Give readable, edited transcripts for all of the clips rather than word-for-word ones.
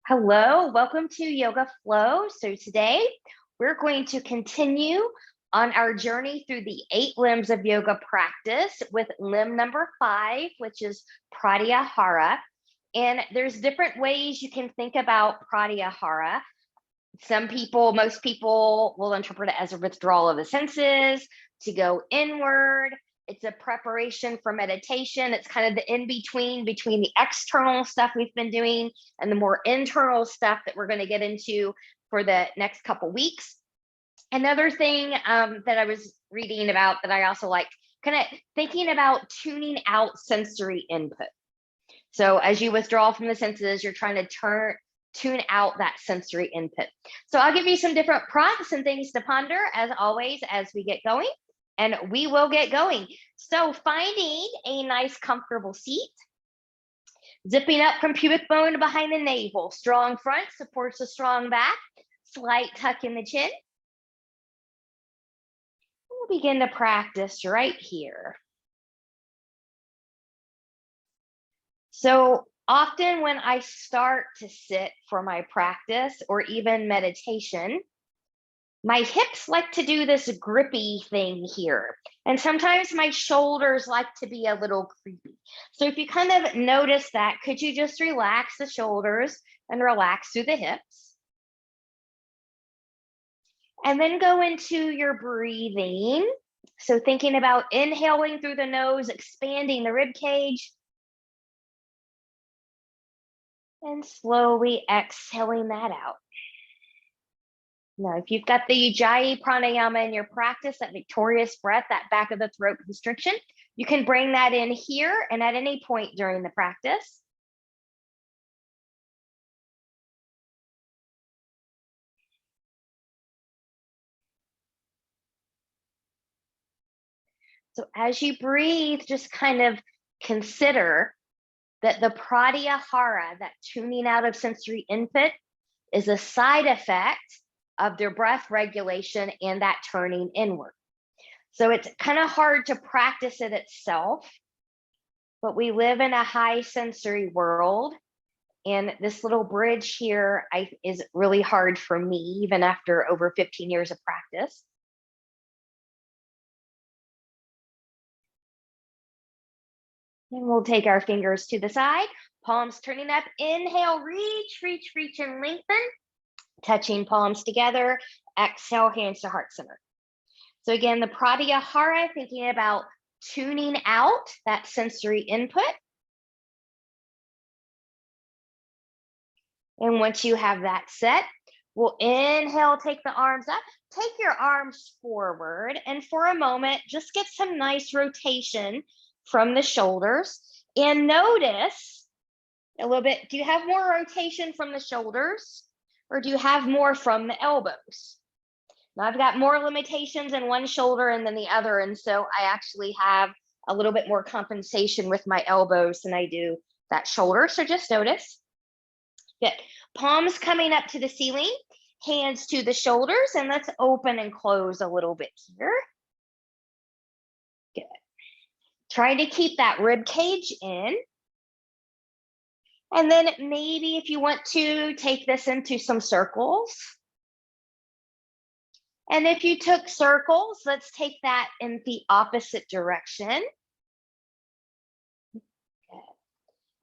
Hello, welcome to Yoga Flow. So today we're going to continue on our journey through the 8 limbs of yoga practice with limb number 5, which is Pratyahara. And there's different ways you can think about Pratyahara. Most people will interpret it as a withdrawal of the senses, to go inward. It's a preparation for meditation. It's kind of the in-between between the external stuff we've been doing and the more internal stuff that we're going to get into for the next couple weeks. Another thing that I was reading about that I also like, kind of thinking about tuning out sensory input. So as you withdraw from the senses, you're trying to tune out that sensory input. So I'll give you some different prompts and things to ponder as always as we get going. And we will get going. So finding a nice comfortable seat, zipping up from pubic bone behind the navel, strong front supports a strong back, slight tuck in the chin. We'll begin to practice right here. So often when I start to sit for my practice or even meditation, my hips like to do this grippy thing here. And sometimes my shoulders like to be a little creepy. So if you kind of notice that, could you just relax the shoulders and relax through the hips? And then go into your breathing. So thinking about inhaling through the nose, expanding the rib cage. And slowly exhaling that out. Now, if you've got the Ujjayi pranayama in your practice, that victorious breath, that back of the throat constriction, you can bring that in here and at any point during the practice. So as you breathe, just kind of consider that the Pratyahara, that tuning out of sensory input, is a side effect of their breath regulation and that turning inward. So it's kind of hard to practice it itself, but we live in a high sensory world. And this little bridge here is really hard for me, even after over 15 years of practice. And we'll take our fingers to the side, palms turning up. Inhale, reach, reach, reach, and lengthen. Touching palms together. Exhale, hands to heart center. So again, the Pratyahara, thinking about tuning out that sensory input. And once you have that set, we'll inhale, take the arms up, take your arms forward, and for a moment, just get some nice rotation from the shoulders. And notice a little bit, do you have more rotation from the shoulders or do you have more from the elbows? Now I've got more limitations in one shoulder and then the other, and so I actually have a little bit more compensation with my elbows than I do that shoulder, so just notice. Good. Palms coming up to the ceiling, hands to the shoulders, and let's open and close a little bit here. Good. Try to keep that rib cage in. And then maybe if you want to take this into some circles. And if you took circles, let's take that in the opposite direction.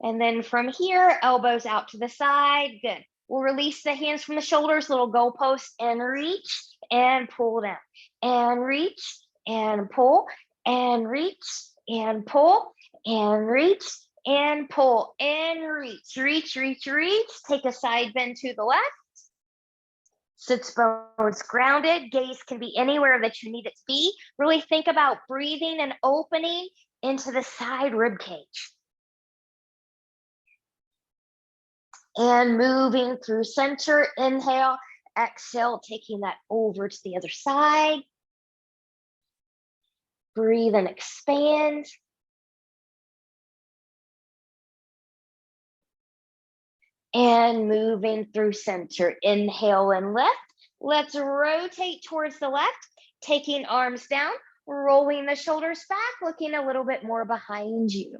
And then from here, elbows out to the side. Good. We'll release the hands from the shoulders, little goalpost, and reach and pull down. And reach and pull and reach and pull and reach and pull and reach. Reach, reach, reach. Take a side bend to the left. Sits bones grounded. Gaze can be anywhere that you need it to be. Really think about breathing and opening into the side rib cage. And moving through center, inhale, exhale, taking that over to the other side. Breathe and expand. And moving through center, inhale and lift. Let's rotate towards the left, taking arms down, rolling the shoulders back, looking a little bit more behind you.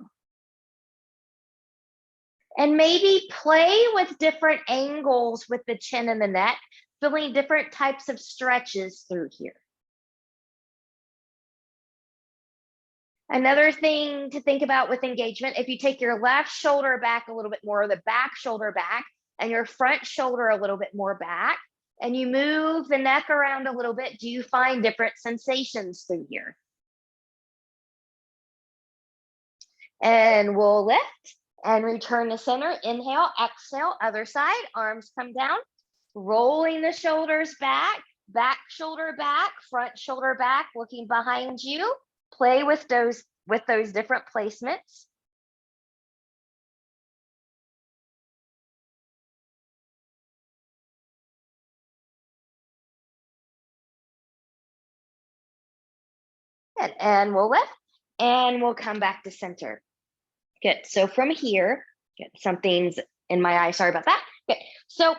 And maybe play with different angles with the chin and the neck, feeling different types of stretches through here. Another thing to think about with engagement, if you take your left shoulder back a little bit more, the back shoulder back, and your front shoulder a little bit more back, and you move the neck around a little bit, do you find different sensations through here? And we'll lift and return to center. Inhale, exhale, other side, arms come down, rolling the shoulders back, back shoulder back, front shoulder back, looking behind you. Play with those different placements. Good. And we'll lift and we'll come back to center. Good. So from here, good. Something's in my eye. Sorry about that. Good. So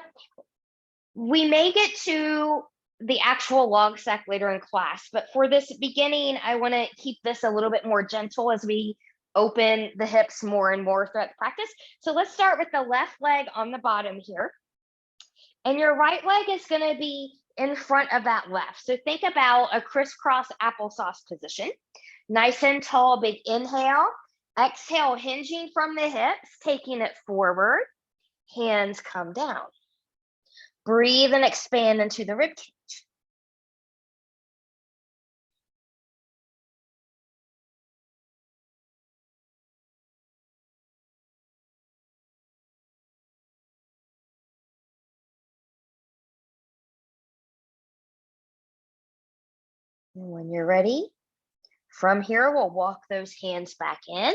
we may get to the actual log stack later in class, but for this beginning, I want to keep this a little bit more gentle as we open the hips more and more throughout the practice. So let's start with the left leg on the bottom here. And your right leg is going to be in front of that left. So think about a crisscross applesauce position. Nice and tall, big inhale. Exhale, hinging from the hips, taking it forward. Hands come down. Breathe and expand into the rib cage. And when you're ready, from here, we'll walk those hands back in.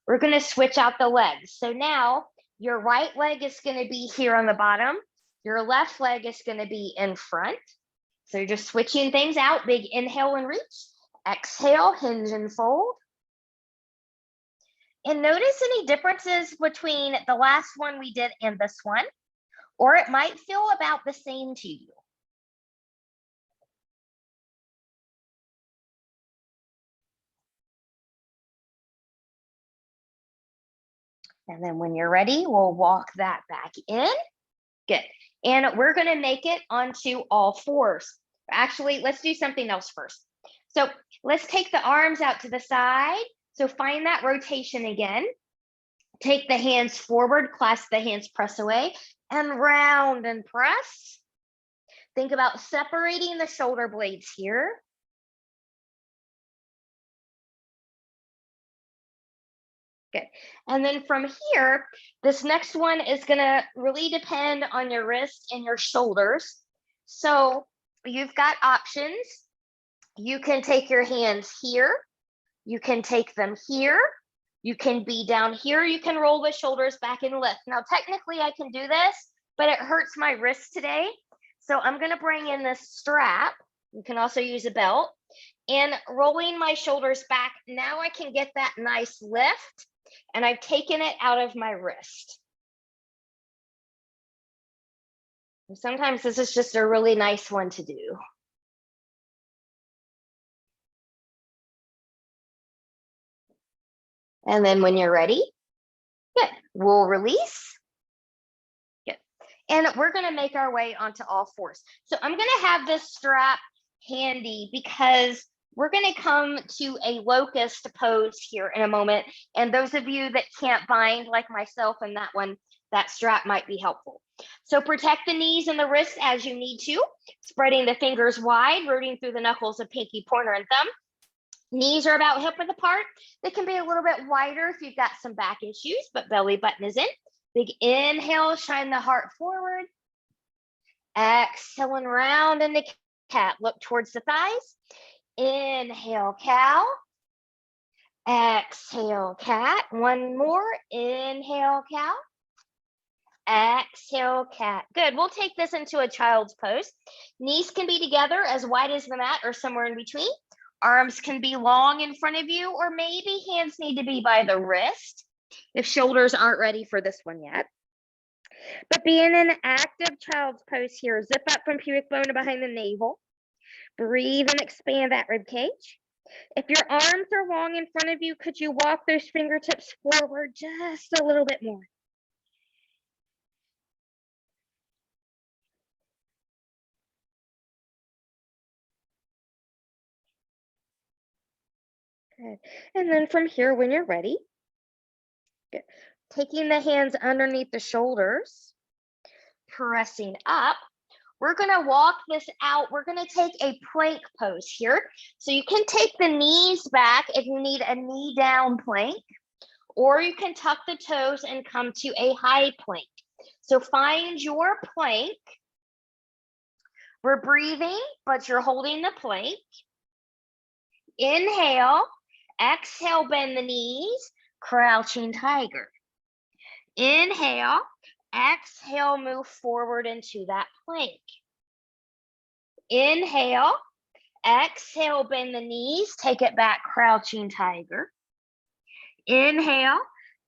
We're going to switch out the legs. So now your right leg is going to be here on the bottom. Your left leg is going to be in front. So you're just switching things out. Big inhale and reach. Exhale, hinge and fold. And notice any differences between the last one we did and this one, or it might feel about the same to you. And then when you're ready, we'll walk that back in. Good. And we're going to make it onto all fours. Actually, let's do something else first. So let's take the arms out to the side. So find that rotation again. Take the hands forward, clasp the hands, press away, and round and press. Think about separating the shoulder blades here. Good. And then from here, this next one is going to really depend on your wrist and your shoulders. So you've got options. You can take your hands here. You can take them here. You can be down here. You can roll the shoulders back and lift. Now, technically, I can do this, but it hurts my wrist today. So I'm going to bring in this strap. You can also use a belt. And rolling my shoulders back, now I can get that nice lift. And I've taken it out of my wrist. And sometimes this is just a really nice one to do. And then when you're ready, good, we'll release. Good. And we're going to make our way onto all fours. So I'm going to have this strap handy because we're going to come to a locust pose here in a moment. And those of you that can't bind like myself and that one, that strap might be helpful. So protect the knees and the wrists as you need to, spreading the fingers wide, rooting through the knuckles of pinky, pointer, and thumb. Knees are about hip width apart. They can be a little bit wider if you've got some back issues, but belly button is in. Big inhale, shine the heart forward. Exhale and round into cat. Look towards the thighs. Inhale, cow. Exhale, cat. One more. Inhale, cow. Exhale, cat. Good. We'll take this into a child's pose. Knees can be together as wide as the mat or somewhere in between. Arms can be long in front of you, or maybe hands need to be by the wrist if shoulders aren't ready for this one yet. But be in an active child's pose here. Zip up from pubic bone to behind the navel. Breathe and expand that rib cage. If your arms are long in front of you, could you walk those fingertips forward just a little bit more? Good. And then from here, when you're ready, good. Taking the hands underneath the shoulders, pressing up. We're going to walk this out. We're going to take a plank pose here. So you can take the knees back if you need a knee down plank, or you can tuck the toes and come to a high plank. So find your plank. We're breathing, but you're holding the plank. Inhale, exhale, bend the knees, crouching tiger. Inhale, exhale, move forward into that plank. Inhale, exhale, bend the knees, take it back, crouching tiger. Inhale,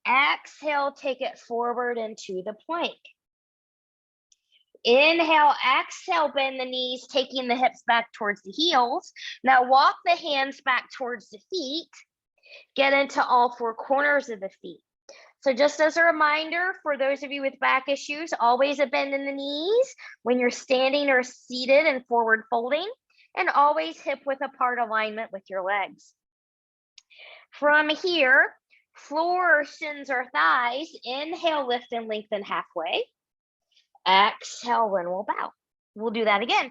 exhale, take it forward into the plank. Inhale, exhale, bend the knees, taking the hips back towards the heels. Now walk the hands back towards the feet. Get into all four corners of the feet. So just as a reminder, for those of you with back issues, always a bend in the knees when you're standing or seated and forward folding, and always hip width apart alignment with your legs. From here, floor, shins, or thighs, inhale, lift and lengthen halfway. Exhale, and we'll bow. We'll do that again.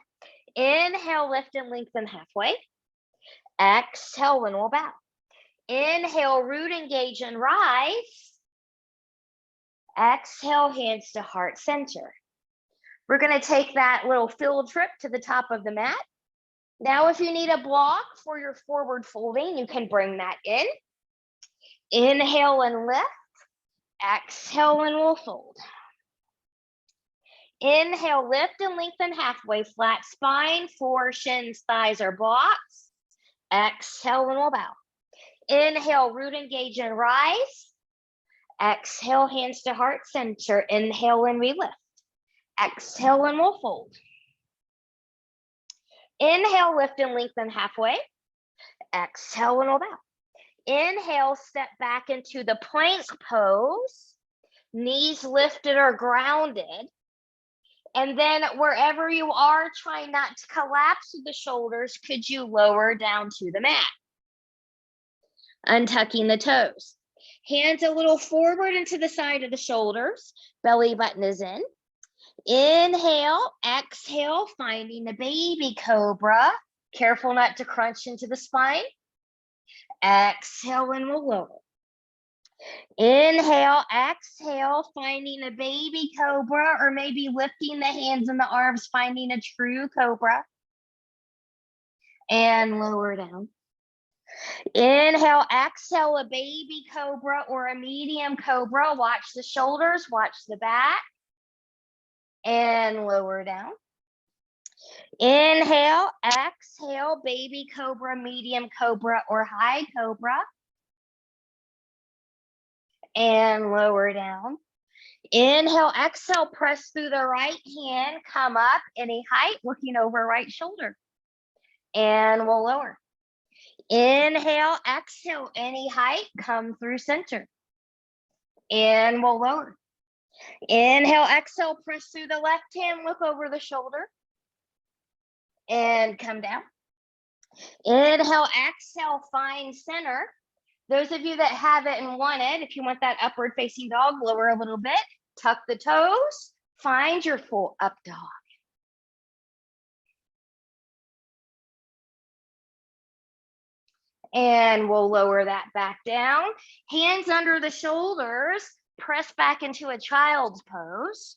Inhale, lift and lengthen halfway. Exhale, and we'll bow. Inhale, root, engage, and rise. Exhale, hands to heart center. We're going to take that little field trip to the top of the mat. Now, if you need a block for your forward folding, you can bring that in. Inhale and lift. Exhale and we'll fold. Inhale, lift and lengthen halfway, flat spine, floor, shins, thighs, or blocks. Exhale and we'll bow. Inhale, root, engage, and rise. Exhale, hands to heart center. Inhale and we lift. Exhale and we'll fold. Inhale, lift and lengthen halfway. Exhale and we'll bow. Inhale, step back into the plank pose. Knees lifted or grounded. And then wherever you are, try not to collapse the shoulders. Could you lower down to the mat? Untucking the toes. Hands a little forward into the side of the shoulders. Belly button is in. Inhale, exhale, finding the baby cobra. Careful not to crunch into the spine. Exhale and we'll lower. Inhale, exhale, finding a baby cobra, or maybe lifting the hands and the arms, finding a true cobra. And lower down. Inhale, exhale, a baby cobra or a medium cobra. Watch the shoulders, watch the back. And lower down. Inhale, exhale, baby cobra, medium cobra, or high cobra. And lower down. Inhale, exhale, press through the right hand, come up any height, looking over right shoulder. And we'll lower. Inhale, exhale, any height, come through center. And we'll lower. Inhale, exhale, press through the left hand, look over the shoulder. And come down. Inhale, exhale, find center. Those of you that have it and want it, if you want that upward facing dog, lower a little bit, tuck the toes, find your full up dog. And we'll lower that back down. Hands under the shoulders, press back into a child's pose.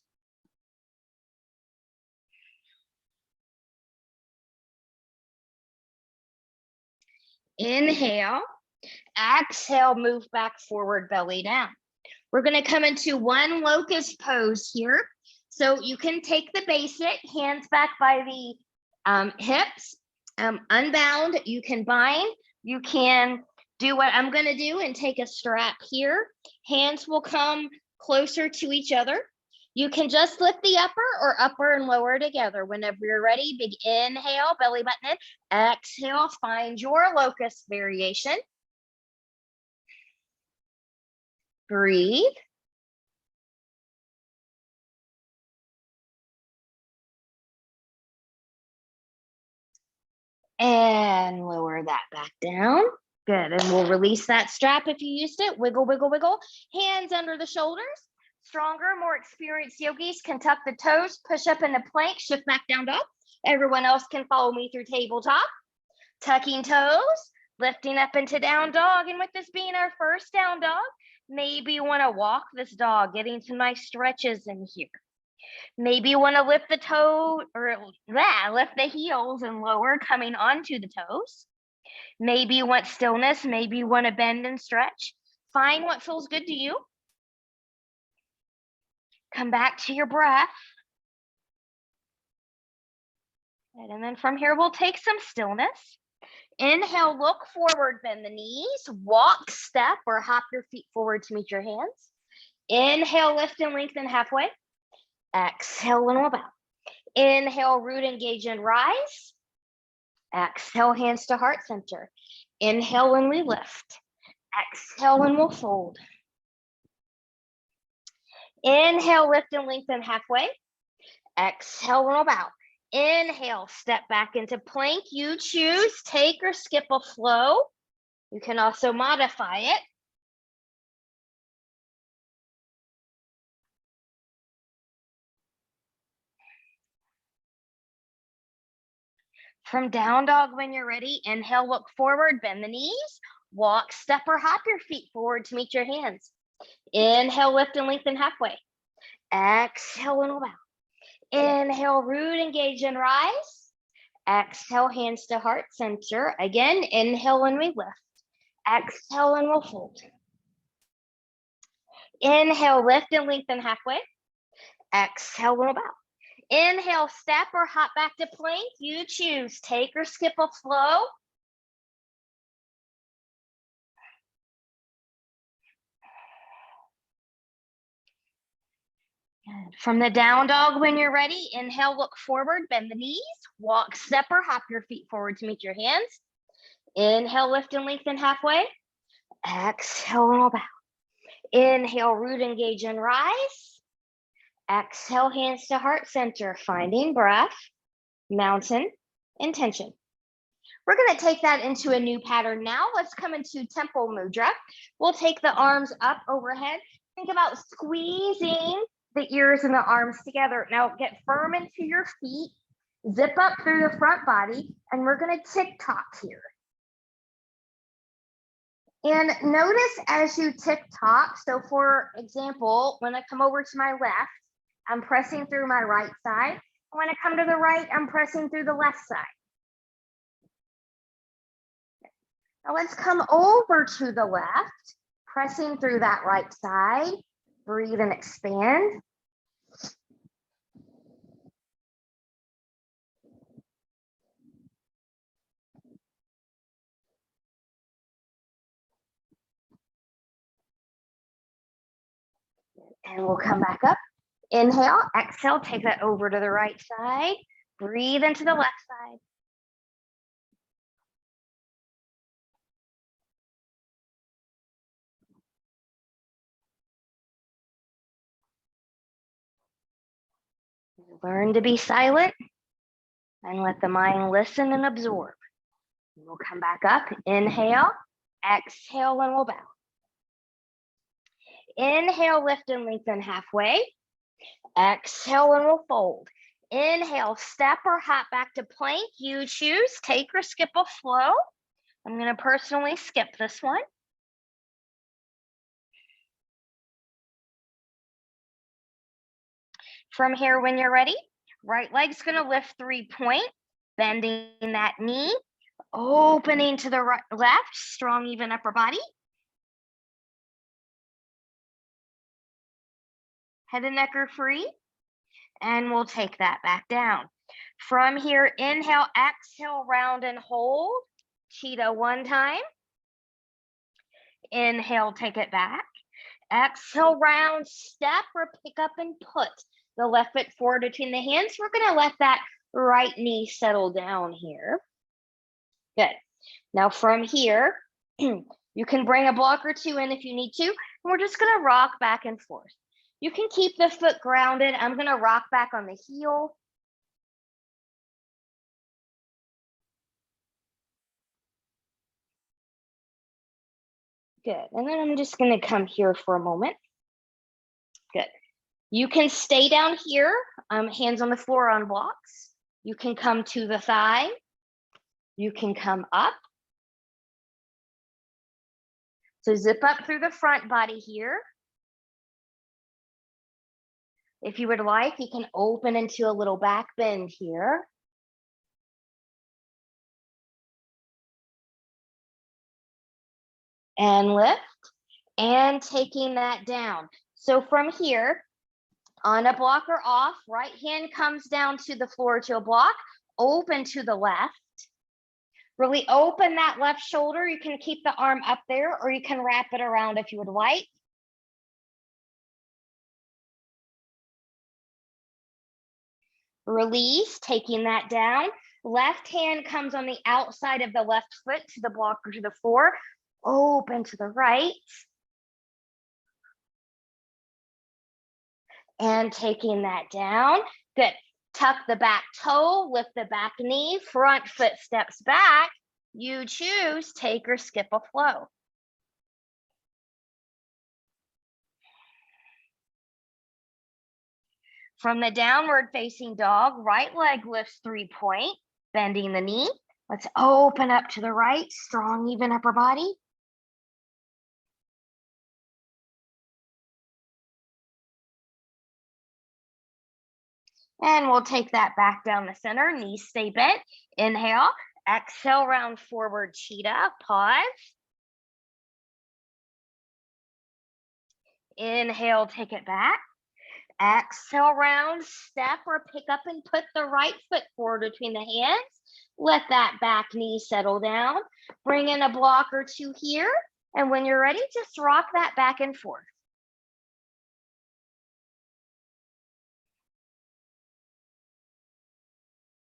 Inhale, exhale, move back forward, belly down. We're going to come into one locust pose here. So you can take the basic, hands back by the hips, unbound, you can bind, you can do what I'm going to do and take a strap here. Hands will come closer to each other. You can just lift the upper or upper and lower together. Whenever you're ready, big inhale, belly button in. Exhale, find your locust variation. Breathe. And lower that back down. Good, and we'll release that strap if you used it. Wiggle, wiggle, wiggle. Hands under the shoulders. Stronger, more experienced yogis can tuck the toes, push up into plank, shift back down dog. Everyone else can follow me through tabletop. Tucking toes, lifting up into down dog. And with this being our first down dog, maybe you want to walk this dog, getting some nice stretches in here. Maybe you want to lift the toe or lift the heels and lower, coming onto the toes. Maybe you want stillness. Maybe you want to bend and stretch. Find what feels good to you. Come back to your breath. And then from here, we'll take some stillness. Inhale, look forward, bend the knees, walk, step, or hop your feet forward to meet your hands. Inhale, lift and lengthen halfway. Exhale, and we'll bow. Inhale, root, engage, and rise. Exhale, hands to heart center. Inhale, and we lift. Exhale, and we'll fold. Inhale, lift and lengthen halfway. Exhale, and we'll bow. Inhale, step back into plank. You choose, take or skip a flow. You can also modify it. From down dog, when you're ready, inhale, look forward, bend the knees, walk, step, or hop your feet forward to meet your hands. Inhale, lift and lengthen halfway. Exhale, and we'll bow. Inhale, root, engage, and rise. Exhale, hands to heart center. Again, inhale, and we lift. Exhale, and we'll fold. Inhale, lift and lengthen halfway. Exhale, and we'll bow. Inhale, step or hop back to plank. You choose, take or skip a flow. Good. From the down dog, when you're ready, inhale, look forward, bend the knees, walk, step, or hop your feet forward to meet your hands. Inhale, lift and lengthen halfway. Exhale, and we'll bow. Inhale, root, engage, and rise. Exhale, hands to heart center, finding breath, mountain, intention. We're going to take that into a new pattern now. Let's come into temple mudra. We'll take the arms up overhead. Think about squeezing the ears and the arms together. Now get firm into your feet, zip up through the front body, and we're going to tick-tock here. And notice as you tick-tock, so for example, when I come over to my left, I'm pressing through my right side. When I come to the right, I'm pressing through the left side. Now let's come over to the left, pressing through that right side. Breathe and expand. And we'll come back up. Inhale, exhale, take that over to the right side. Breathe into the left side. Learn to be silent and let the mind listen and absorb. We'll come back up. Inhale, exhale, and we'll bow. Inhale, lift and lengthen halfway. Exhale, and we'll fold. Inhale, step or hop back to plank. You choose, take or skip a flow. I'm going to personally skip this one. From here, when you're ready, right leg's going to lift 3-point, bending that knee, opening to the right, left, strong, even upper body. Head and neck are free, and we'll take that back down. From here, inhale, exhale, round and hold. Cheetah one time. Inhale, take it back. Exhale, round, step, or pick up and put the left foot forward between the hands. We're going to let that right knee settle down here. Good. Now from here, you can bring a block or two in if you need to. And we're just going to rock back and forth. You can keep the foot grounded. I'm going to rock back on the heel. Good. And then I'm just going to come here for a moment. Good. You can stay down here, hands on the floor on blocks. You can come to the thigh. You can come up. So zip up through the front body here. If you would like, you can open into a little back bend here. And lift, and taking that down. So from here, on a block or off, right hand comes down to the floor to a block, open to the left. Really open that left shoulder. You can keep the arm up there, or you can wrap it around if you would like. Release, taking that down. Left hand comes on the outside of the left foot to the block or to the floor. Open to the right. And taking that down. Good. Tuck the back toe, lift the back knee, front foot steps back. You choose, take or skip a flow. From the downward facing dog, right leg lifts 3-point, bending the knee. Let's open up to the right, strong, even upper body. And we'll take that back down the center, knees stay bent. Inhale, exhale, round forward cheetah, pause. Inhale, take it back. Exhale, round, step or pick up and put the right foot forward between the hands. Let that back knee settle down. Bring in a block or two here. And when you're ready, just rock that back and forth.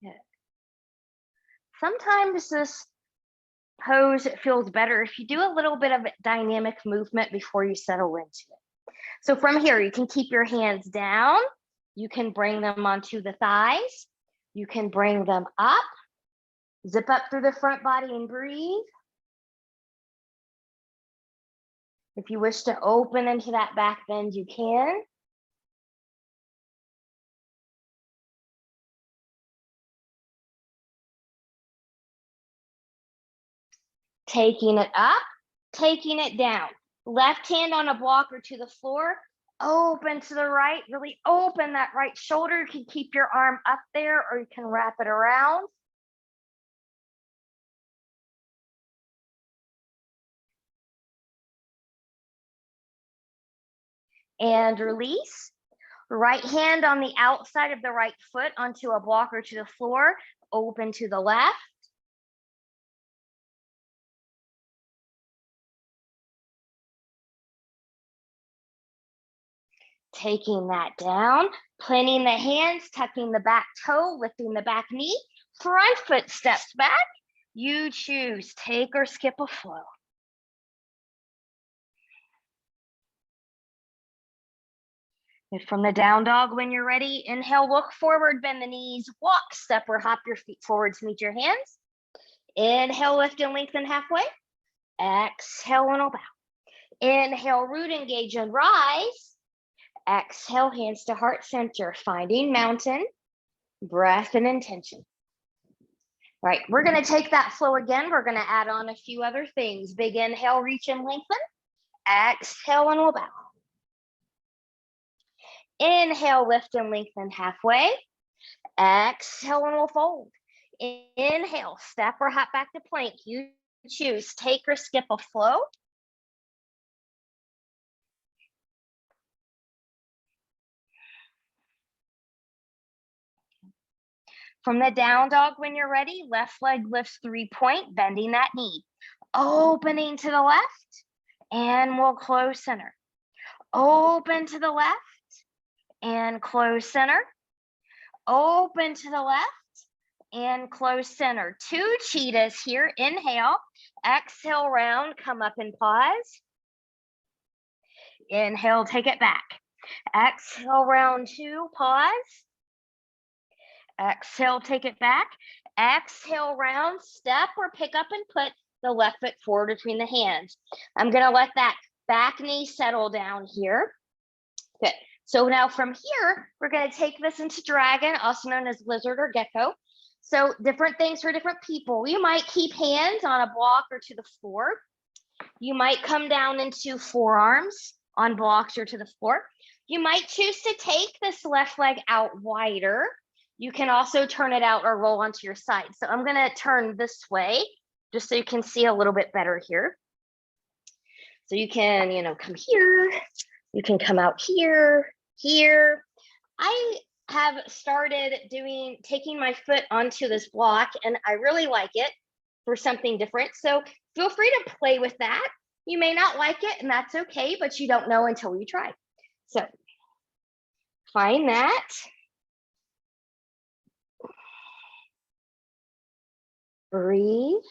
Good. Sometimes this pose feels better if you do a little bit of dynamic movement before you settle into it. So from here, you can keep your hands down. You can bring them onto the thighs. You can bring them up. Zip up through the front body and breathe. If you wish to open into that back bend, you can. Taking it up, taking it down. Left hand on a block or to the floor. Open to the right, really open that right shoulder. You can keep your arm up there or you can wrap it around. And release. Right hand on the outside of the right foot onto a block or to the floor. Open to the left. Taking that down, planting the hands, tucking the back toe, lifting the back knee, front foot steps back. You choose, take or skip a flow. And from the down dog, when you're ready, inhale, look forward, bend the knees, walk, step or hop your feet forwards, meet your hands. Inhale, lift and lengthen halfway. Exhale, and bow. Inhale, root, engage and rise. Exhale, hands to heart center, finding mountain, breath and intention. All right, we're gonna take that flow again. We're gonna add on a few other things. Big inhale, reach and lengthen. Exhale, and we'll bow. Inhale, lift and lengthen halfway. Exhale, and we'll fold. Inhale, step or hop back to plank. You choose, take or skip a flow. From the down dog, when you're ready, left leg lifts 3-point, bending that knee. Opening to the left, and we'll close center. Open to the left, and close center. Open to the left, and close center. 2 cheetahs here. Inhale, exhale, round, come up and pause. Inhale, take it back. Exhale, round 2, pause. Exhale, take it back. Exhale, round, step or pick up and put the left foot forward between the hands. I'm gonna let that back knee settle down here. Good. So now from here, we're gonna take this into dragon, also known as lizard or gecko. So different things for different people. You might keep hands on a block or to the floor. You might come down into forearms on blocks or to the floor. You might choose to take this left leg out wider. You can also turn it out or roll onto your side. So I'm gonna turn this way just so you can see a little bit better here. So you can, come here. You can come out here, here. I have started taking my foot onto this block, and I really like it for something different. So feel free to play with that. You may not like it, and that's okay, but you don't know until you try. So find that. Breathe.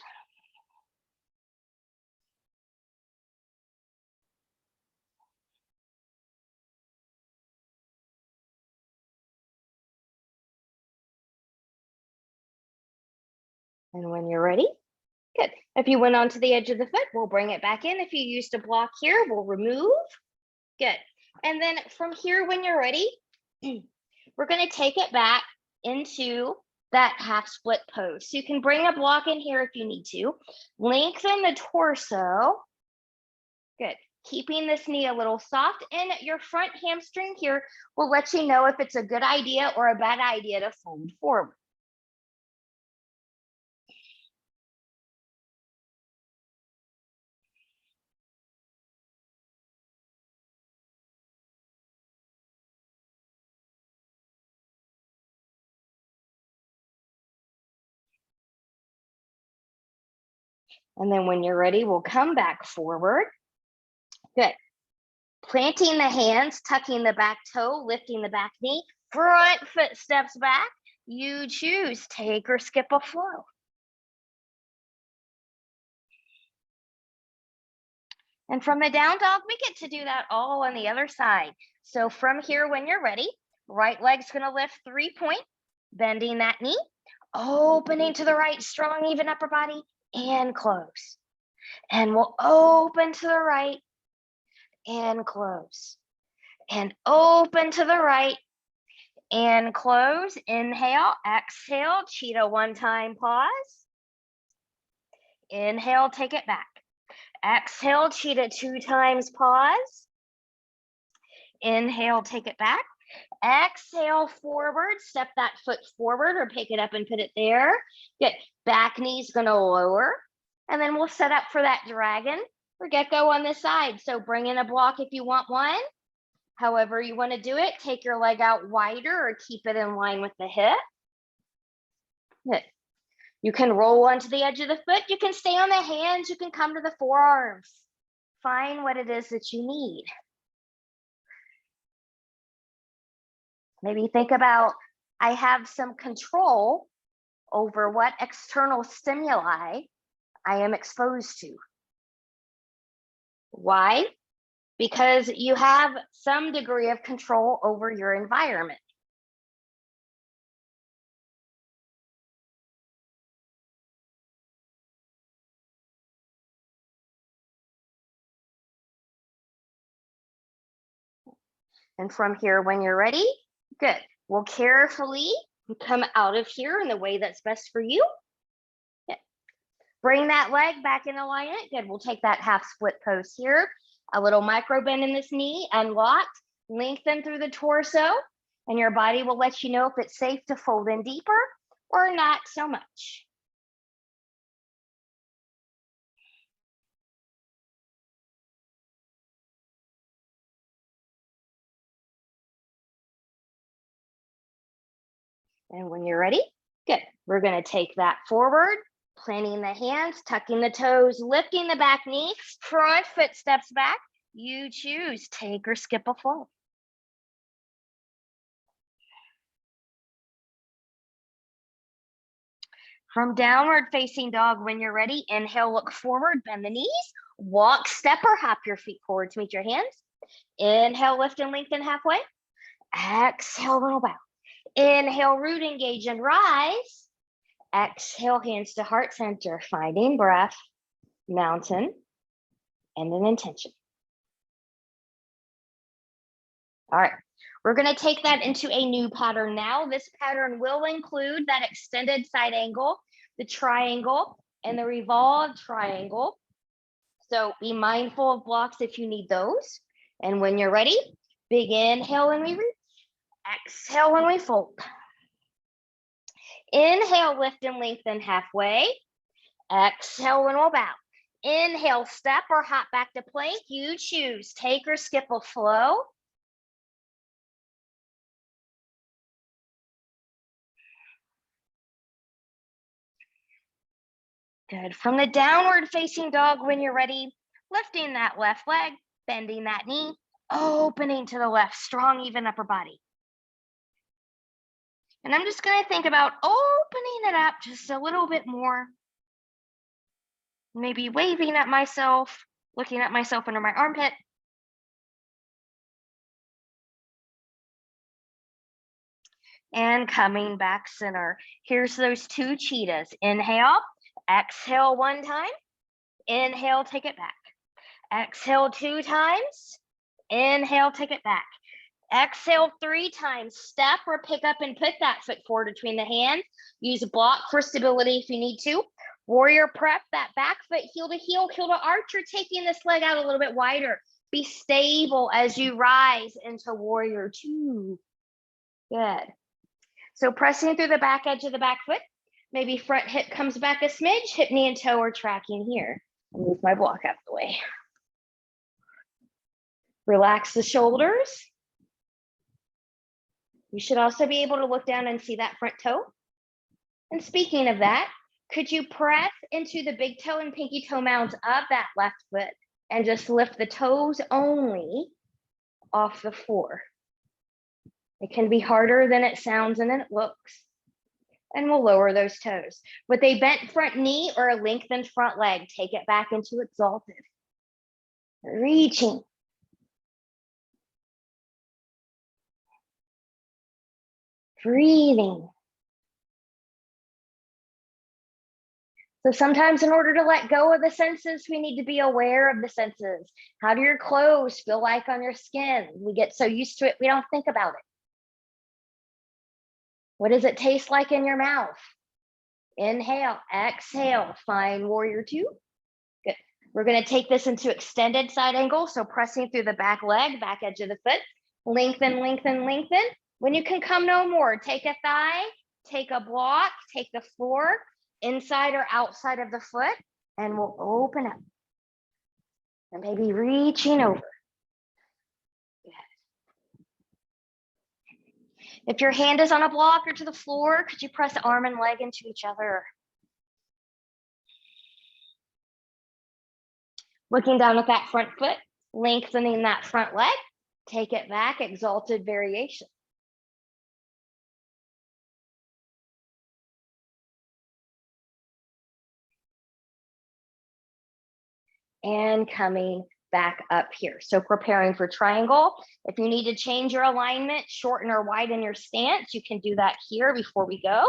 And when you're ready, good. If you went onto the edge of the foot, we'll bring it back in. If you used a block here, we'll remove. Good. And then from here, when you're ready, we're going to take it back into that half split pose. So you can bring a block in here if you need to. Lengthen the torso. Good. Keeping this knee a little soft, and your front hamstring here will let you know if it's a good idea or a bad idea to fold forward. And then when you're ready, we'll come back forward. Good. Planting the hands, tucking the back toe, lifting the back knee, front foot steps back. You choose, take or skip a flow. And from the down dog, we get to do that all on the other side. So from here, when you're ready, right leg's gonna lift 3-point, bending that knee, opening to the right, strong, even upper body, and close. And we'll open to the right and close. And open to the right and close. Inhale, exhale, cheetah 1 time, pause. Inhale, take it back. Exhale, cheetah 2 times, pause. Inhale, take it back. Exhale, forward, step that foot forward or pick it up and put it there. Good. Back knee's gonna lower. And then we'll set up for that dragon or gecko on this side. So bring in a block if you want one. However you want to do it, take your leg out wider or keep it in line with the hip. Good. You can roll onto the edge of the foot. You can stay on the hands. You can come to the forearms. Find what it is that you need. Maybe think about, I have some control over what external stimuli I am exposed to. Why? Because you have some degree of control over your environment. And from here, when you're ready, good. We'll carefully come out of here in the way that's best for you. Good. Bring that leg back in alignment. Good. We'll take that half split pose here. A little micro bend in this knee, unlocked, lengthen through the torso, and your body will let you know if it's safe to fold in deeper or not so much. And when you're ready, good. We're going to take that forward, planting the hands, tucking the toes, lifting the back knee, front foot steps back. You choose, take or skip a flow. From downward facing dog, when you're ready, inhale, look forward, bend the knees, walk, step or hop your feet forward to meet your hands. Inhale, lift and lengthen halfway. Exhale, little bow. Inhale, root engage and rise. Exhale, hands to heart center, finding breath. mountain, and an intention. All right, we're going to take that into a new pattern now. This pattern will include that extended side angle, the triangle, and the revolved triangle. So be mindful of blocks if you need those. And when you're ready, big inhale when we reach, exhale when we fold. Inhale, lift and lengthen halfway. Exhale when we'll bow. Inhale, step or hop back to plank. You choose, take or skip a flow. Good. From the downward facing dog, when you're ready, lifting that left leg, bending that knee, opening to the left, strong, even upper body. And I'm just going to think about opening it up just a little bit more. Maybe waving at myself, looking at myself under my armpit. And coming back center. Here's those two cheetahs. Inhale, exhale one time. Inhale, take it back. Exhale 2 times. Inhale, take it back. Exhale 3 times. Step or pick up and put that foot forward between the hands. Use a block for stability if you need to. Warrior prep, that back foot heel to heel, heel to arch. You're taking this leg out a little bit wider. Be stable as you rise into warrior 2. Good. So pressing through the back edge of the back foot. Maybe front hip comes back a smidge. Hip, knee, and toe are tracking here. I'll move my block out of the way. Relax the shoulders. You should also be able to look down and see that front toe. And speaking of that, could you press into the big toe and pinky toe mounds of that left foot and just lift the toes only off the floor? It can be harder than it sounds and then it looks. And we'll lower those toes. With a bent front knee or a lengthened front leg, take it back into exalted. Reaching. Breathing. So sometimes in order to let go of the senses, we need to be aware of the senses. How do your clothes feel like on your skin? We get so used to it, we don't think about it. What does it taste like in your mouth? Inhale, exhale, find warrior 2. Good. We're going to take this into extended side angle. So pressing through the back leg, back edge of the foot, lengthen, lengthen, lengthen. When you can come no more, take a thigh, take a block, take the floor, inside or outside of the foot, and we'll open up. And maybe reaching over. If your hand is on a block or to the floor, could you press arm and leg into each other? Looking down at that front foot, lengthening that front leg, take it back, exalted variation. And coming back up here. So preparing for triangle. If you need to change your alignment, shorten or widen your stance, you can do that here before we go.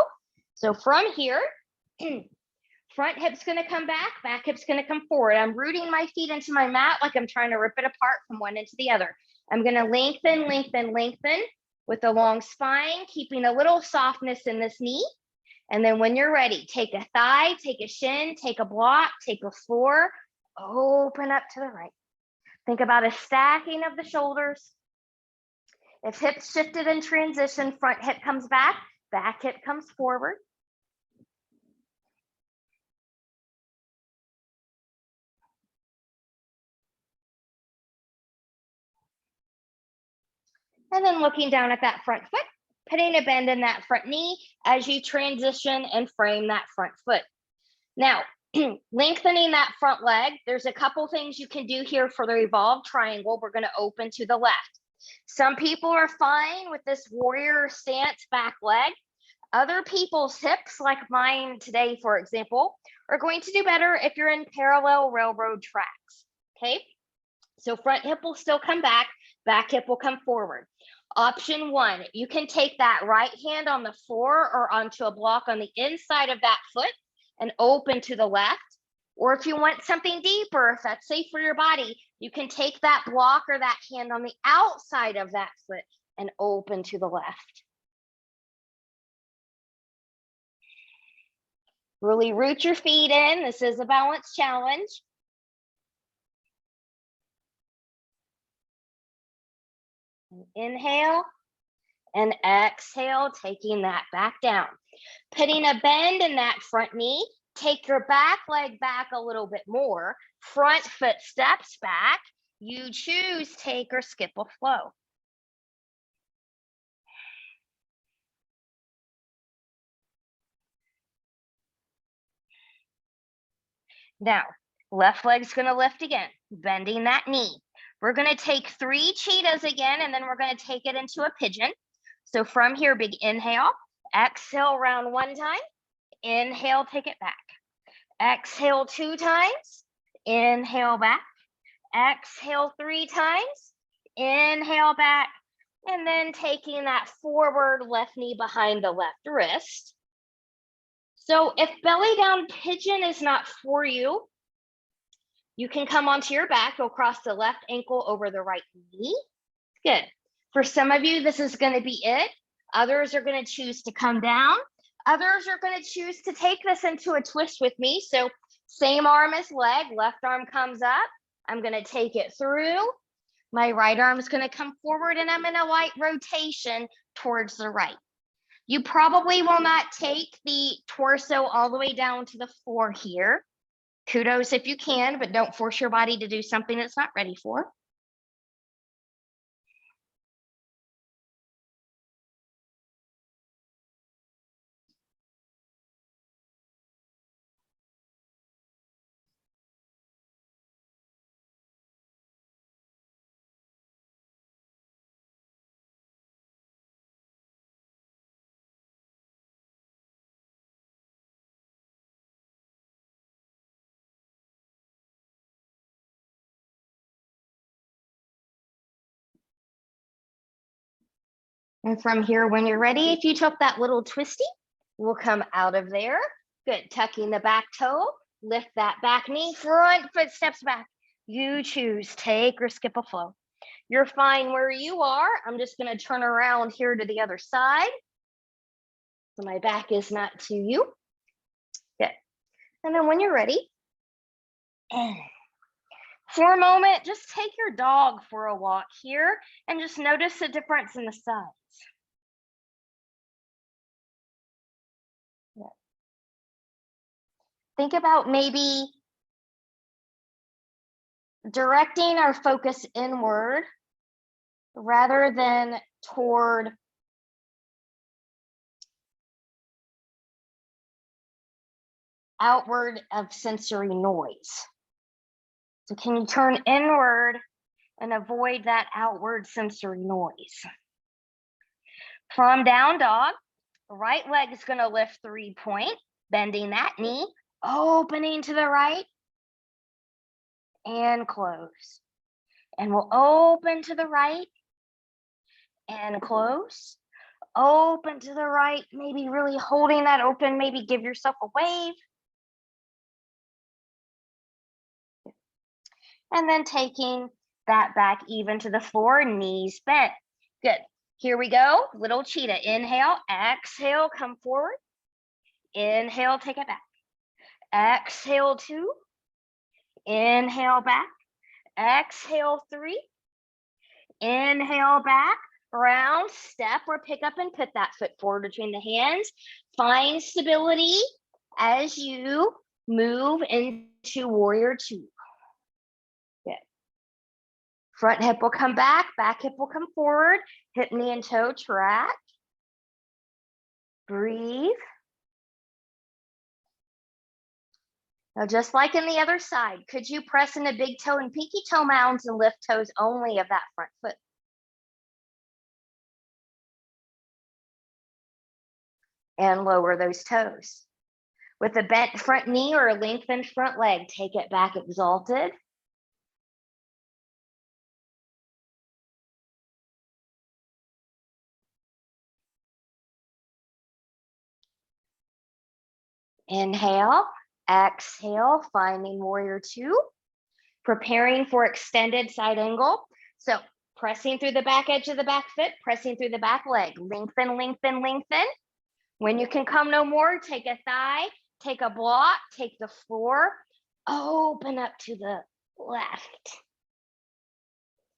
So from here, front hip's gonna come back hip's gonna come forward. I'm rooting my feet into my mat like I'm trying to rip it apart from one into the other. I'm gonna lengthen, lengthen, lengthen with a long spine, keeping a little softness in this knee. And then when you're ready, take a thigh, take a shin, take a block, take a floor, open up to the right. Think about a stacking of the shoulders. If hips shifted in transition, front hip comes back hip comes forward. And then looking down at that front foot, putting a bend in that front knee as you transition and frame that front foot. Now, lengthening that front leg, there's a couple things you can do here for the revolved triangle. We're going to open to the left. Some people are fine with this warrior stance back leg. Other people's hips, like mine today, for example, are going to do better if you're in parallel railroad tracks. Okay, so front hip will still come back hip will come forward. Option 1, you can take that right hand on the floor or onto a block on the inside of that foot and open to the left. Or if you want something deeper, if that's safe for your body, you can take that block or that hand on the outside of that foot and open to the left. Really root your feet in. This is a balance challenge. Inhale and exhale, taking that back down. Putting a bend in that front knee. Take your back leg back a little bit more. Front foot steps back. You choose take or skip a flow. Now, left leg's gonna lift again, bending that knee. We're gonna take 3 cheetahs again, and then we're gonna take it into a pigeon. So from here, big inhale, exhale round 1 time, inhale, take it back. Exhale 2 times, inhale back. Exhale 3 times, inhale back, and then taking that forward left knee behind the left wrist. So if belly down pigeon is not for you, you can come onto your back, go across the left ankle over the right knee. Good. For some of you, this is going to be it. Others are going to choose to come down. Others are going to choose to take this into a twist with me. So same arm as leg, left arm comes up. I'm going to take it through. My right arm is going to come forward, and I'm in a light rotation towards the right. You probably will not take the torso all the way down to the floor here. Kudos if you can, but don't force your body to do something it's not ready for. And from here, when you're ready, if you took that little twisty, we'll come out of there. Good, tucking the back toe, lift that back knee, front foot steps back. You choose, take or skip a flow. You're fine where you are. I'm just gonna turn around here to the other side. So my back is not to you. Good. And then when you're ready, for a moment, just take your dog for a walk here and just notice the difference in the size. Think about maybe directing our focus inward rather than toward outward of sensory noise. So can you turn inward and avoid that outward sensory noise? From down dog, right leg is going to lift 3-point, bending that knee, opening to the right, and close. And we'll open to the right and close. Open to the right, maybe really holding that open, maybe give yourself a wave. And then taking that back even to the floor, knees bent. Good. Here we go. Little cheetah. Inhale, exhale, come forward. Inhale, take it back. Exhale 2. Inhale back. Exhale 3. Inhale back. Round step or pick up and put that foot forward between the hands. Find stability as you move into warrior 2. Good. Front hip will come back hip will come forward, hip, knee, and toe track. Breathe. Now, just like in the other side, could you press into big toe and pinky toe mounds and lift toes only of that front foot? And lower those toes. With a bent front knee or a lengthened front leg, take it back exalted. Inhale, Exhale, finding warrior two. Preparing for extended side angle. So pressing through the back edge of the back foot, pressing through the back leg. Lengthen, lengthen, lengthen. When you can come no more, take a thigh, take a block, take the floor, open up to the left.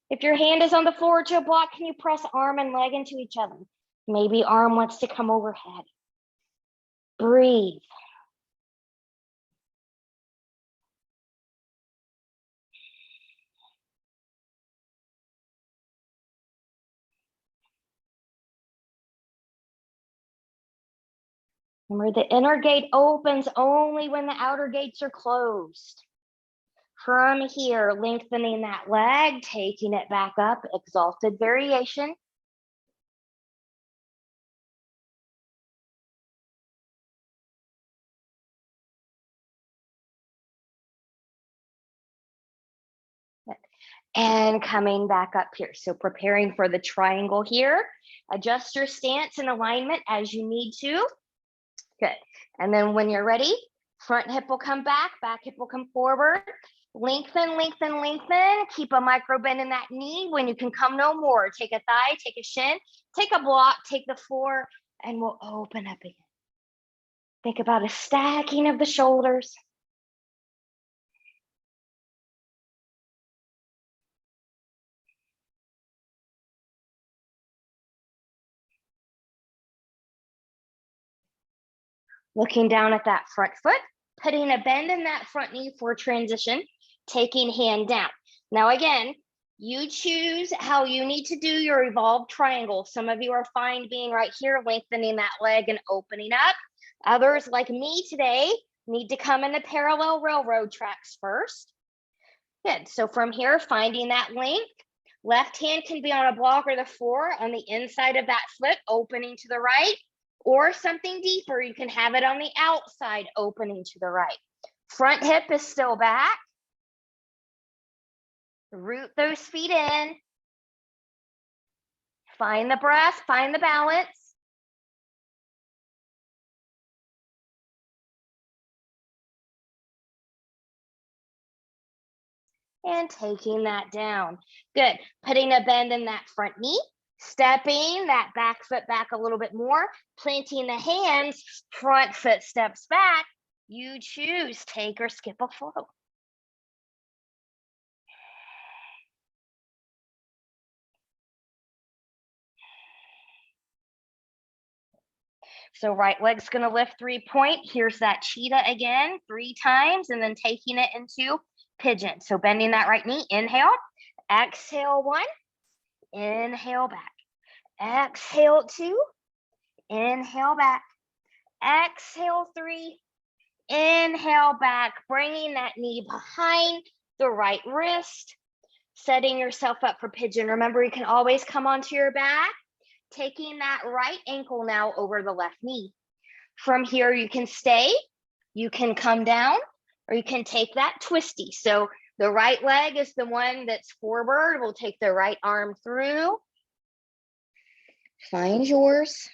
If your hand is on the floor to a block, can you press arm and leg into each other? Maybe arm wants to come overhead. Breathe. Remember, the inner gate opens only when the outer gates are closed. From here, lengthening that leg, taking it back up, exalted variation. And coming back up here. So preparing for the triangle here. Adjust your stance and alignment as you need to. Good. And then when you're ready, front hip will come back hip will come forward. Lengthen, lengthen, lengthen. Keep a micro bend in that knee. When you can come no more, take a thigh, take a shin, take a block, take the floor, and we'll open up again. Think about a stacking of the shoulders. Looking down at that front foot, putting a bend in that front knee for transition, taking hand down. Now again, you choose how you need to do your evolved triangle. Some of you are fine being right here, lengthening that leg and opening up. Others, like me today, need to come in the parallel railroad tracks first. Good, so from here, finding that length. Left hand can be on a block or the floor on the inside of that foot, opening to the right. Or something deeper, you can have it on the outside, opening to the right. Front hip is still back. Root those feet in. Find the breath, find the balance. And taking that down. Good. Putting a bend in that front knee. Stepping that back foot back a little bit more, planting the hands, front foot steps back. You choose, take or skip a flow. So right leg's gonna lift 3-point. Here's that cheetah again, 3 times, and then taking it into pigeon. So bending that right knee, inhale, exhale 1, inhale back. Exhale 2, inhale back. Exhale 3, inhale back, bringing that knee behind the right wrist, setting yourself up for pigeon. Remember, you can always come onto your back, taking that right ankle now over the left knee. From here, you can stay, you can come down, or you can take that twisty. So the right leg is the one that's forward. We'll take the right arm through. Find yours.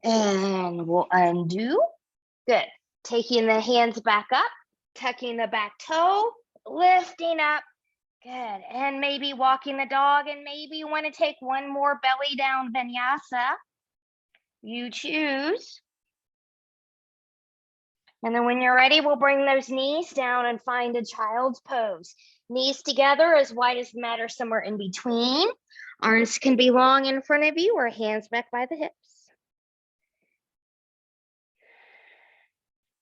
And we'll undo. Good. Taking the hands back up, tucking the back toe, lifting up. Good. And maybe walking the dog, and maybe you want to take one more belly down vinyasa. You choose. And then when you're ready, we'll bring those knees down and find a child's pose. Knees together, as wide as the mat or somewhere in between. Arms can be long in front of you or hands back by the hips.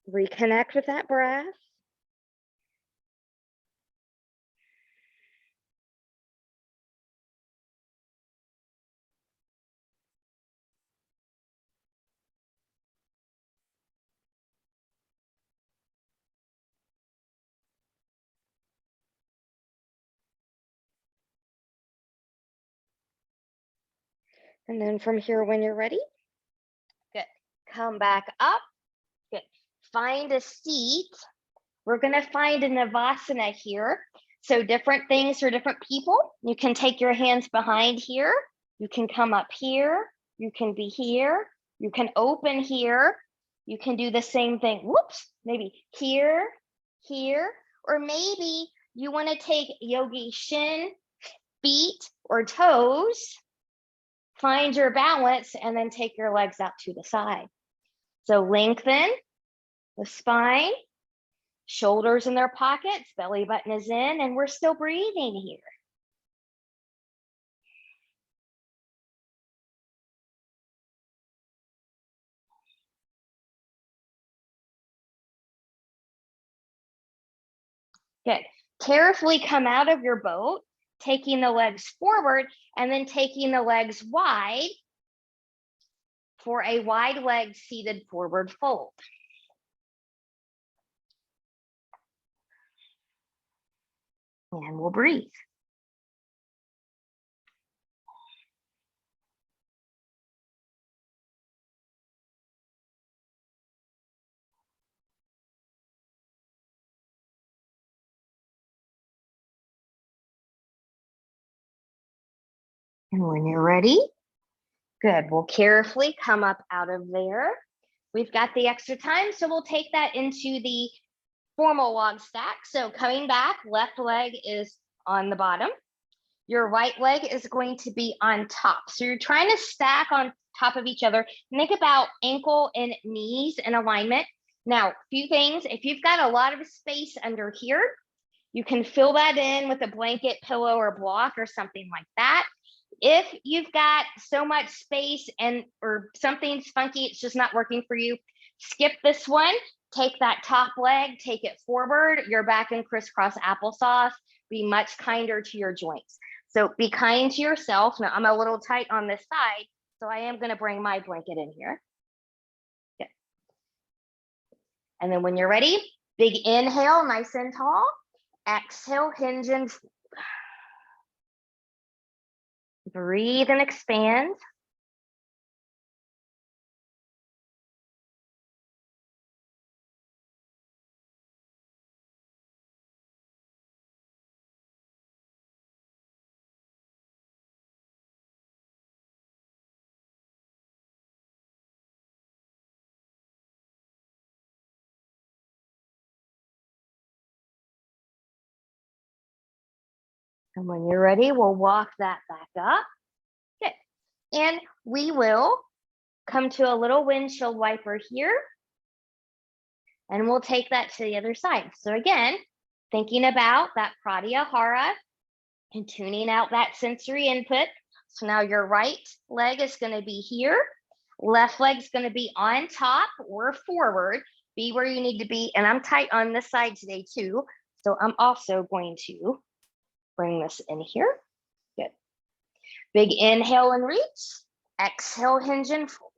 Reconnect with that breath. And then from here, when you're ready, good. Come back up. Good. Find a seat. We're going to find a Navasana here. So different things for different people. You can take your hands behind here. You can come up here. You can be here. You can open here. You can do the same thing. Whoops, maybe here, here, or maybe you want to take yogi shin, feet, or toes. Find your balance and then take your legs out to the side. So lengthen the spine, shoulders in their pockets, belly button is in, and we're still breathing here. Good. Carefully come out of your boat, taking the legs forward and then taking the legs wide for a wide leg seated forward fold. And we'll breathe. And when you're ready, good, we'll carefully come up out of there. We've got the extra time, so we'll take that into the formal log stack. So coming back, left leg is on the bottom. Your right leg is going to be on top. So you're trying to stack on top of each other. Think about ankle and knees in alignment. Now, a few things, if you've got a lot of space under here, you can fill that in with a blanket, pillow, or block or something like that. If you've got so much space or something's funky, it's just not working for you, skip this one, take that top leg, take it forward, you're back in crisscross applesauce, be much kinder to your joints. So be kind to yourself. Now I'm a little tight on this side, so I am gonna bring my blanket in here. Good. And then when you're ready, big inhale, nice and tall. Exhale, hinge and fold. Breathe and expand. And when you're ready, we'll walk that back up. Good. And we will come to a little windshield wiper here. And we'll take that to the other side. So again, thinking about that Pratyahara and tuning out that sensory input. So now your right leg is going to be here. Left leg's going to be on top or forward. Be where you need to be. And I'm tight on this side today too. So I'm also going to bring this in here. Good. Big inhale and reach. Exhale, hinge and fold.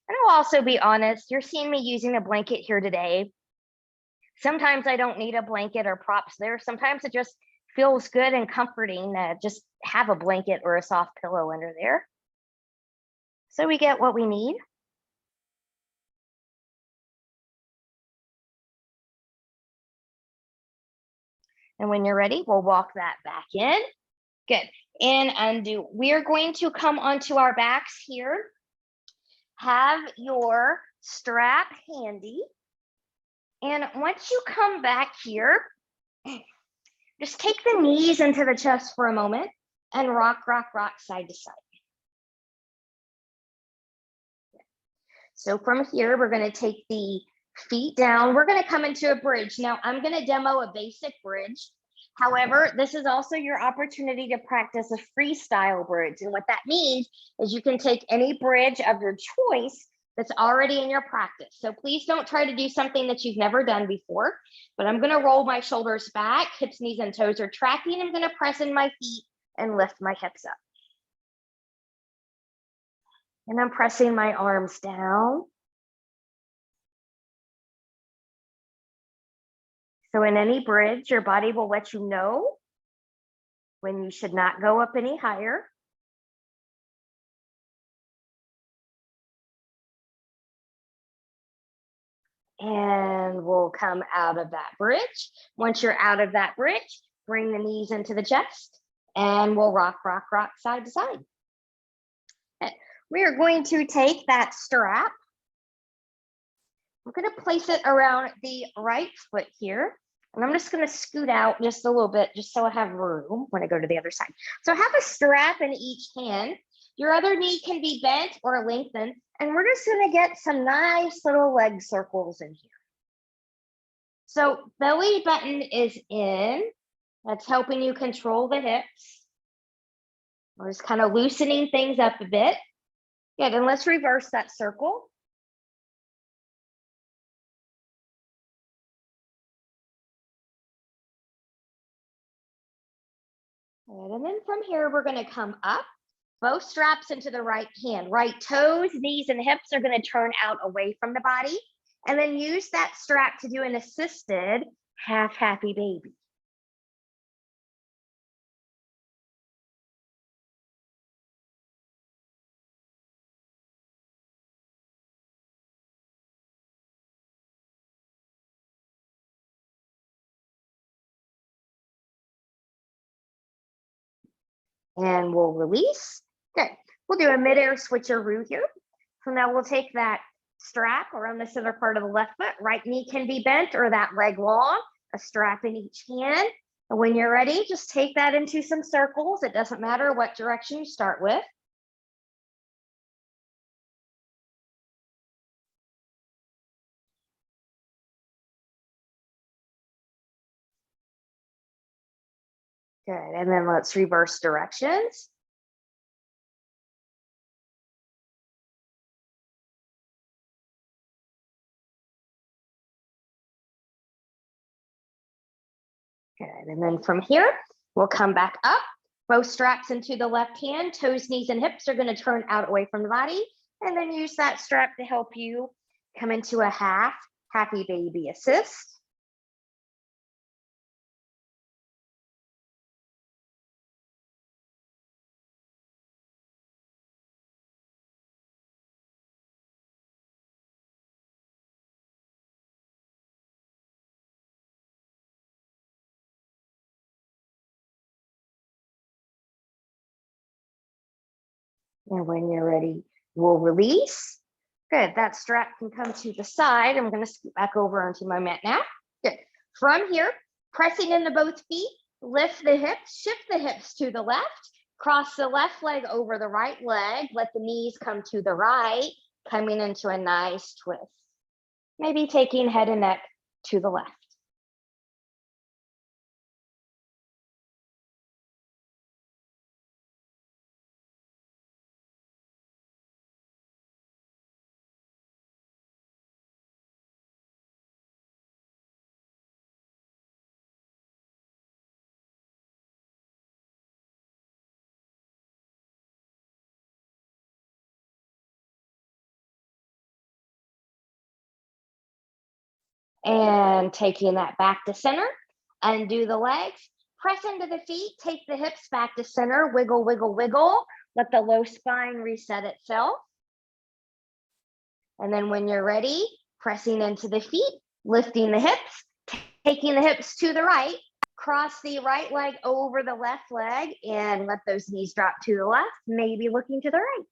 And I'll also be honest, you're seeing me using a blanket here today. Sometimes I don't need a blanket or props there. Sometimes it just feels good and comforting to just have a blanket or a soft pillow under there. So we get what we need. And when you're ready, we'll walk that back in. Good. And undo. We're going to come onto our backs here. Have your strap handy. And once you come back here, just take the knees into the chest for a moment and rock, rock, rock side to side. So from here, we're going to take the feet down. We're going to come into a bridge. Now, I'm going to demo a basic bridge. However, this is also your opportunity to practice a freestyle bridge. And what that means is you can take any bridge of your choice that's already in your practice. So please don't try to do something that you've never done before, but I'm going to roll my shoulders back, hips, knees, and toes are tracking. I'm going to press in my feet and lift my hips up. And I'm pressing my arms down. So in any bridge, your body will let you know when you should not go up any higher. And we'll come out of that bridge. Once you're out of that bridge, bring the knees into the chest and we'll rock, rock, rock side to side. We are going to take that strap. We're going to place it around the right foot here. And I'm just going to scoot out just a little bit, just so I have room when I go to the other side. So have a strap in each hand. Your other knee can be bent or lengthened. And we're just going to get some nice little leg circles in here. So belly button is in. That's helping you control the hips. We're just kind of loosening things up a bit. Good, and let's reverse that circle. Good, and then from here, we're going to come up. Both straps into the right hand. Right toes, knees, and hips are going to turn out away from the body. And then use that strap to do an assisted half happy baby. And we'll release. Good. We'll do a midair switcheroo here. So now we'll take that strap around the center part of the left foot. Right knee can be bent or that leg long, a strap in each hand. And when you're ready, just take that into some circles. It doesn't matter what direction you start with. Good, and then let's reverse directions. Good, and then from here, we'll come back up. Both straps into the left hand, toes, knees, and hips are going to turn out away from the body. And then use that strap to help you come into a half happy baby assist. And when you're ready, we'll release. Good, that strap can come to the side. I'm gonna scoot back over onto my mat now. Good, from here, pressing into both feet, lift the hips, shift the hips to the left, cross the left leg over the right leg, let the knees come to the right, coming into a nice twist. Maybe taking head and neck to the left. And taking that back to center, undo the legs, press into the feet, take the hips back to center, wiggle, wiggle, wiggle. Let the low spine reset itself. And then when you're ready, pressing into the feet, lifting the hips, taking the hips to the right, cross the right leg over the left leg and let those knees drop to the left, maybe looking to the right.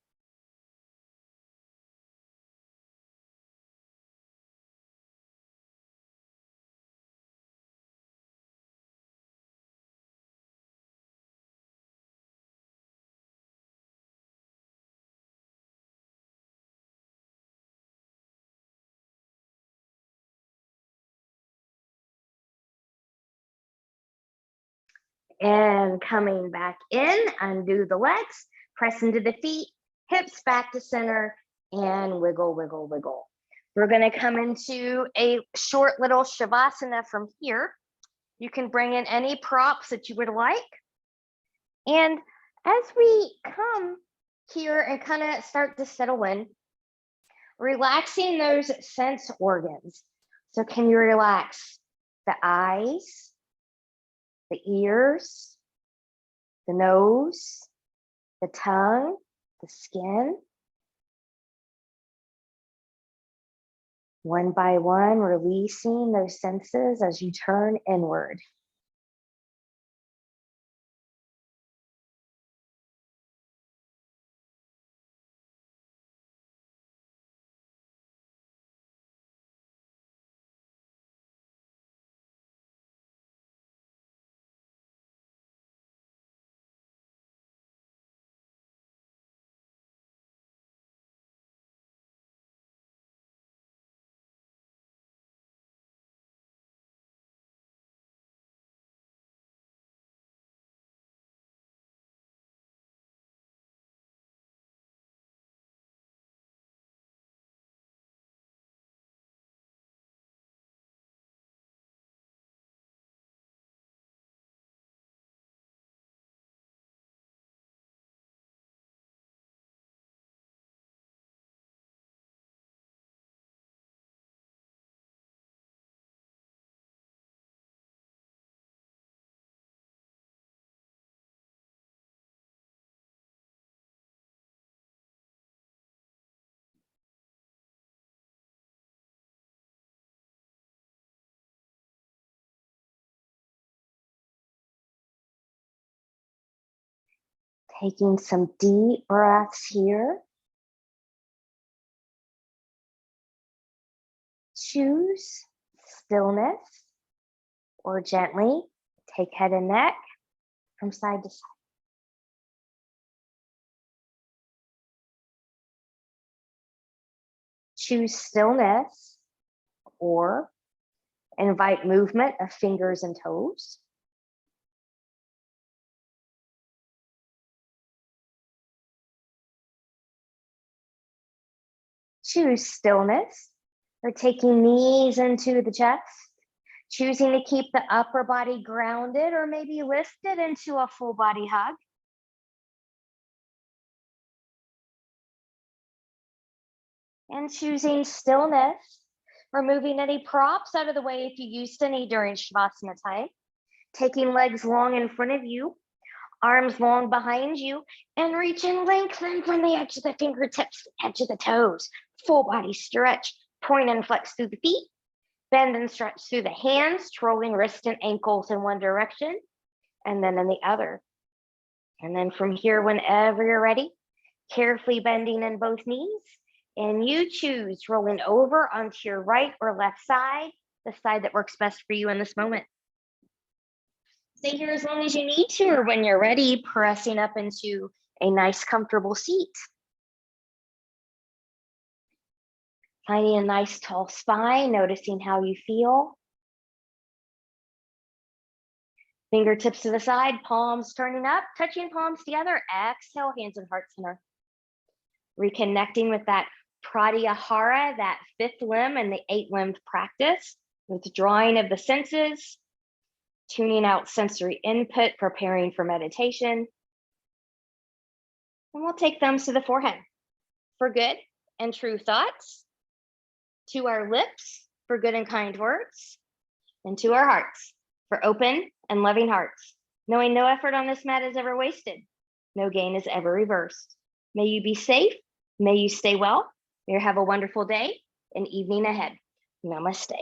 And coming back in, undo the legs, press into the feet, hips back to center, and wiggle, wiggle, wiggle. We're going to come into a short little shavasana from here. You can bring in any props that you would like. And as we come here and kind of start to settle in, relaxing those sense organs. So can you relax the eyes, the ears, the nose, the tongue, the skin. One by one, releasing those senses as you turn inward. Taking some deep breaths here. Choose stillness or gently take head and neck from side to side. Choose stillness or invite movement of fingers and toes. Choose stillness or taking knees into the chest, choosing to keep the upper body grounded or maybe lifted into a full body hug. And choosing stillness, removing any props out of the way if you used any during Shavasana time, taking legs long in front of you, arms long behind you, and reach and lengthen from the edge of the fingertips, edge of the toes, full body stretch, point and flex through the feet, bend and stretch through the hands, twirling wrists and ankles in one direction, and then in the other. And then from here, whenever you're ready, carefully bending in both knees, and you choose rolling over onto your right or left side, the side that works best for you in this moment. Stay here as long as you need to, or when you're ready, pressing up into a nice comfortable seat. Finding a nice tall spine, noticing how you feel. Fingertips to the side, palms turning up, touching palms together. Exhale, hands and heart center. Reconnecting with that Pratyahara, that fifth limb and the 8-limbed practice, withdrawing of the senses, tuning out sensory input, preparing for meditation. And we'll take thumbs to the forehead for good and true thoughts, to our lips for good and kind words, and to our hearts for open and loving hearts, knowing no effort on this mat is ever wasted, no gain is ever reversed. May you be safe, may you stay well, may you have a wonderful day and evening ahead. Namaste.